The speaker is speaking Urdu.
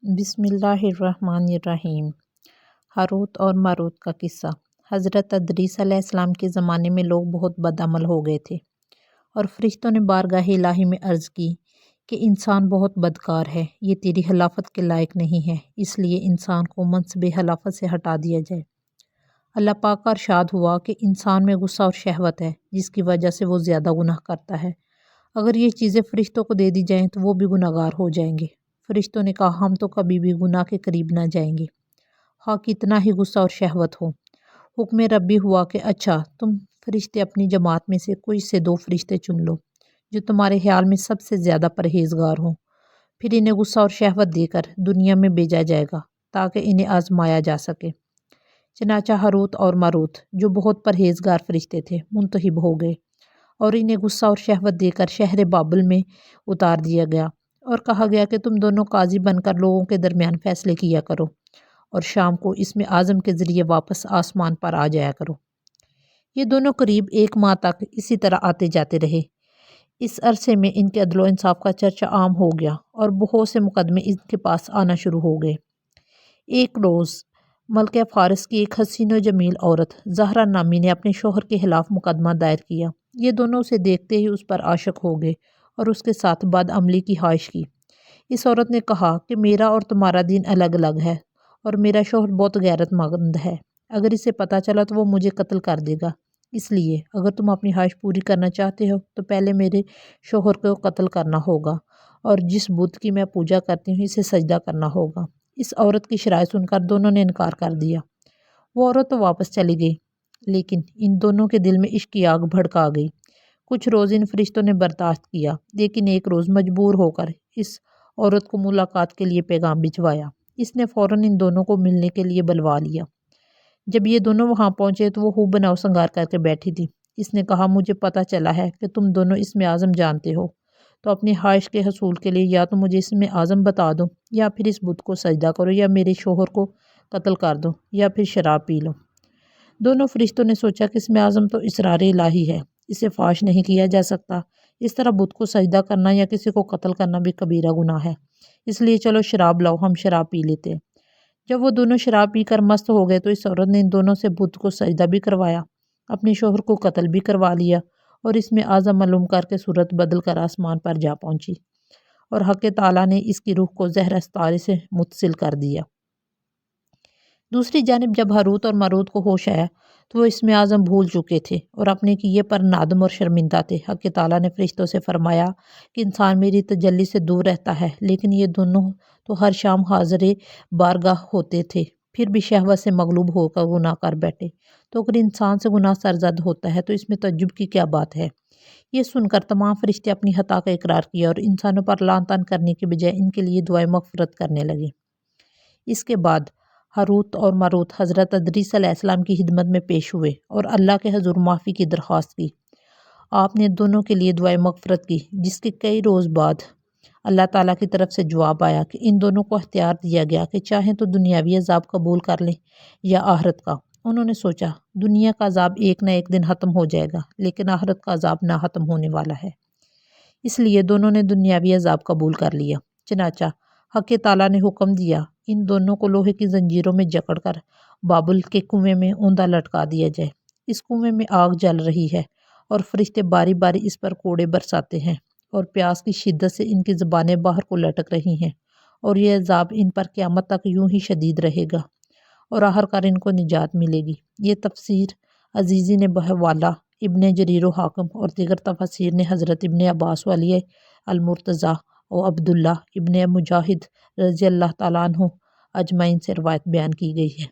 بسم اللہ الرحمن الرحیم۔ ہاروت اور ماروت کا قصہ۔ حضرت ادریس علیہ السلام کے زمانے میں لوگ بہت بدعمل ہو گئے تھے اور فرشتوں نے بارگاہ الہی میں عرض کی کہ انسان بہت بدکار ہے، یہ تیری خلافت کے لائق نہیں ہے، اس لیے انسان کو منصب خلافت سے ہٹا دیا جائے۔ اللہ پاک کا ارشاد ہوا کہ انسان میں غصہ اور شہوت ہے جس کی وجہ سے وہ زیادہ گناہ کرتا ہے، اگر یہ چیزیں فرشتوں کو دے دی جائیں تو وہ بھی گناہگار ہو جائیں گے۔ فرشتوں نے کہا ہم تو کبھی بھی گناہ کے قریب نہ جائیں گے، خواہ کتنا ہی غصہ اور شہوت ہو۔ حکم ربی ہوا کہ اچھا تم فرشتے اپنی جماعت میں سے کوئی سے 2 فرشتے چن لو جو تمہارے خیال میں سب سے زیادہ پرہیزگار ہوں، پھر انہیں غصہ اور شہوت دے کر دنیا میں بھیجا جائے گا تاکہ انہیں آزمایا جا سکے۔ چنانچہ ہاروت اور ماروت جو بہت پرہیزگار فرشتے تھے منتخب ہو گئے اور انہیں غصہ اور شہوت دے کر شہر بابل میں اتار دیا گیا اور کہا گیا کہ تم دونوں قاضی بن کر لوگوں کے درمیان فیصلے کیا کرو اور شام کو اسم اعظم کے ذریعے واپس آسمان پر آ جایا کرو۔ یہ دونوں قریب 1 ماہ تک اسی طرح آتے جاتے رہے۔ اس عرصے میں ان کے عدل و انصاف کا چرچا عام ہو گیا اور بہت سے مقدمے ان کے پاس آنا شروع ہو گئے۔ ایک روز ملکہ فارس کی ایک حسین و جمیل عورت زہرا نامی نے اپنے شوہر کے خلاف مقدمہ دائر کیا۔ یہ دونوں اسے دیکھتے ہی اس پر عاشق ہو گئے اور اس کے ساتھ بد عملی کی خواہش کی۔ اس عورت نے کہا کہ میرا اور تمہارا دین الگ الگ ہے اور میرا شوہر بہت غیرت مند ہے، اگر اسے پتہ چلا تو وہ مجھے قتل کر دے گا، اس لیے اگر تم اپنی خواہش پوری کرنا چاہتے ہو تو پہلے میرے شوہر کو قتل کرنا ہوگا اور جس بت کی میں پوجا کرتی ہوں اسے سجدہ کرنا ہوگا۔ اس عورت کی شرائط سن کر دونوں نے انکار کر دیا۔ وہ عورت تو واپس چلی گئی لیکن ان دونوں کے دل میں عشق کی آگ بھڑکا گئی۔ کچھ روز ان فرشتوں نے برداشت کیا لیکن ایک روز مجبور ہو کر اس عورت کو ملاقات کے لیے پیغام بھجوایا۔ اس نے فوراً ان دونوں کو ملنے کے لیے بلوا لیا۔ جب یہ دونوں وہاں پہنچے تو وہ خوب بناؤ سنگار کر کے بیٹھی تھی۔ اس نے کہا مجھے پتہ چلا ہے کہ تم دونوں اسم اعظم جانتے ہو، تو اپنی خواہش کے حصول کے لیے یا تو مجھے اسم اعظم بتا دو یا پھر اس بت کو سجدہ کرو یا میرے شوہر کو قتل کر دو یا پھر شراب پی لو۔ دونوں فرشتوں نے سوچا کہ اسم اعظم تو اسرار الہی ہے، اسے فاش نہیں کیا جا سکتا، اس طرح بت کو سجدہ کرنا یا کسی کو قتل کرنا بھی کبیرہ گناہ ہے، اس لیے چلو شراب لاؤ، ہم شراب پی لیتے ہیں۔ جب وہ دونوں شراب پی کر مست ہو گئے تو اس عورت نے ان دونوں سے بت کو سجدہ بھی کروایا، اپنے شوہر کو قتل بھی کروا لیا اور اسم اعظم معلوم کر کے صورت بدل کر آسمان پر جا پہنچی اور حق تعالیٰ نے اس کی روح کو زہر ستارے سے متصل کر دیا۔ دوسری جانب جب ہاروت اور ماروت کو ہوش آیا تو وہ اسم اعظم بھول چکے تھے اور اپنے کیے پر نادم اور شرمندہ تھے۔ حق تعالیٰ نے فرشتوں سے فرمایا کہ انسان میری تجلی سے دور رہتا ہے لیکن یہ دونوں تو ہر شام حاضر بارگاہ ہوتے تھے، پھر بھی شہوت سے مغلوب ہو کر گناہ کر بیٹھے، تو اگر انسان سے گناہ سرزد ہوتا ہے تو اس میں تعجب کی کیا بات ہے؟ یہ سن کر تمام فرشتے اپنی خطا کا اقرار کیا اور انسانوں پر لعن طعن کرنے کے بجائے ان کے لیے دعائے مغفرت کرنے لگے۔ اس کے بعد ہاروت اور ماروت حضرت ادریس علیہ السلام کی خدمت میں پیش ہوئے اور اللہ کے حضور معافی کی درخواست کی۔ آپ نے دونوں کے لیے دعائے مغفرت کی، جس کے کئی روز بعد اللہ تعالیٰ کی طرف سے جواب آیا کہ ان دونوں کو اختیار دیا گیا کہ چاہیں تو دنیاوی عذاب قبول کر لیں یا آخرت کا۔ انہوں نے سوچا دنیا کا عذاب ایک نہ ایک دن ختم ہو جائے گا لیکن آخرت کا عذاب نہ ختم ہونے والا ہے، اس لیے دونوں نے دنیاوی عذاب قبول کر لیا۔ چنانچہ حق تعالیٰ نے حکم دیا ان دونوں کو لوہے کی زنجیروں میں جکڑ کر بابل کے کنویں میں اوندا لٹکا دیا جائے۔ اس کنویں میں آگ جل رہی ہے اور فرشتے باری باری اس پر کوڑے برساتے ہیں اور پیاس کی شدت سے ان کی زبانیں باہر کو لٹک رہی ہیں اور یہ عذاب ان پر قیامت تک یوں ہی شدید رہے گا اور آخرکار ان کو نجات ملے گی۔ یہ تفسیر عزیزی نے بحوالہ ابن جریر و حاکم اور دیگر تفاسیر نے حضرت ابن عباس و علی المرتضیٰ و عبداللہ ابن مجاہد رضی اللہ تعالیٰ عنہ اجمعین سے روایت بیان کی گئی ہے۔